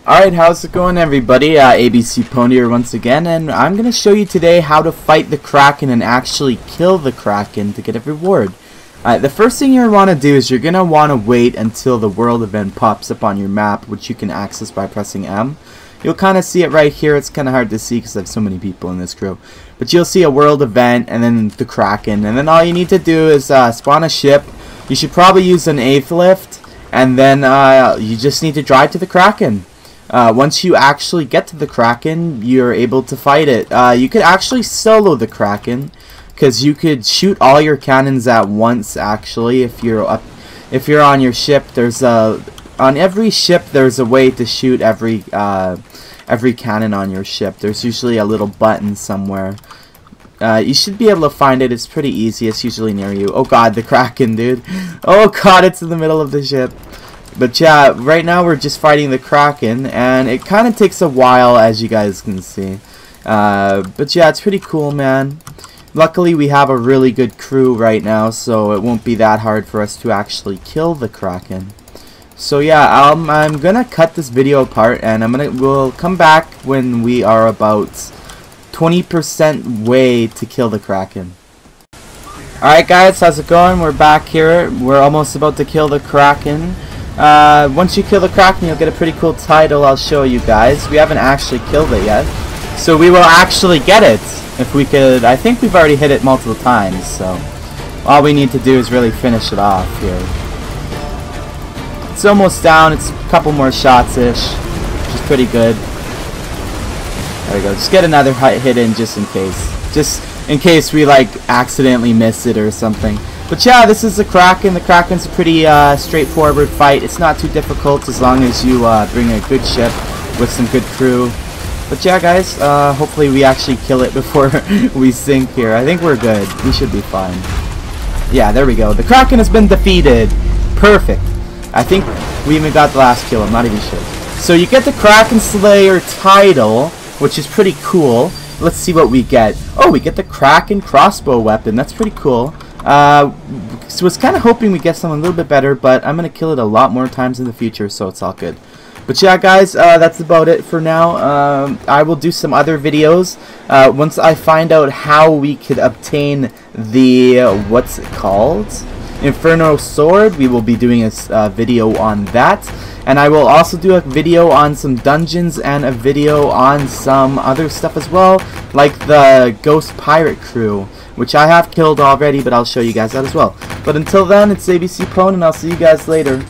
Alright, how's it going everybody? ABC Pony here once again, and I'm going to show you today how to fight the Kraken and actually kill the Kraken to get a reward. The first thing you're want to do is you're going to want to wait until the world event pops up on your map, which you can access by pressing M. You'll kind of see it right here. It's kind of hard to see because I have so many people in this crew. But you'll see a world event and then the Kraken, and then all you need to do is spawn a ship. You should probably use an 8th lift, and then you just need to drive to the Kraken. Once you actually get to the Kraken, you're able to fight it. You could actually solo the Kraken, because you could shoot all your cannons at once. Actually, if you're on your ship, on every ship there's a way to shoot every cannon on your ship. There's usually a little button somewhere. You should be able to find it. It's pretty easy. It's usually near you. Oh god, the Kraken, dude. Oh god, it's in the middle of the ship. But yeah, right now we're just fighting the Kraken, and it kind of takes a while, as you guys can see. But yeah, it's pretty cool, man. Luckily, we have a really good crew right now, so it won't be that hard for us to actually kill the Kraken. So yeah, I'm gonna cut this video apart, and we'll come back when we are about 20% way to kill the Kraken. Alright guys, how's it going? We're back here. We're almost about to kill the Kraken. Once you kill the Kraken, you'll get a pretty cool title. I'll show you guys. We haven't actually killed it yet, so we will actually get it if we could. I think we've already hit it multiple times, so all we need to do is really finish it off here. It's almost down. It's a couple more shots-ish, which is pretty good. There we go. Just get another hit in just in case. Just in case we like accidentally miss it or something. But yeah, this is the Kraken. The Kraken's a pretty straightforward fight. It's not too difficult as long as you bring a good ship with some good crew. But yeah, guys, hopefully we actually kill it before we sink here. I think we're good. We should be fine. Yeah, there we go. The Kraken has been defeated. Perfect. I think we even got the last kill. I'm not even sure. So you get the Kraken Slayer title, which is pretty cool. Let's see what we get. Oh, we get the Kraken crossbow weapon. That's pretty cool. So was kind of hoping we get something a little bit better, but I'm going to kill it a lot more times in the future, so it's all good. But yeah, guys, that's about it for now. I will do some other videos once I find out how we could obtain the, what's it called? Inferno Sword. We will be doing a video on that. And I will also do a video on some dungeons and a video on some other stuff as well, like the Ghost Pirate crew, which I have killed already, but I'll show you guys that as well. But until then, it's ABC Pwn, and I'll see you guys later.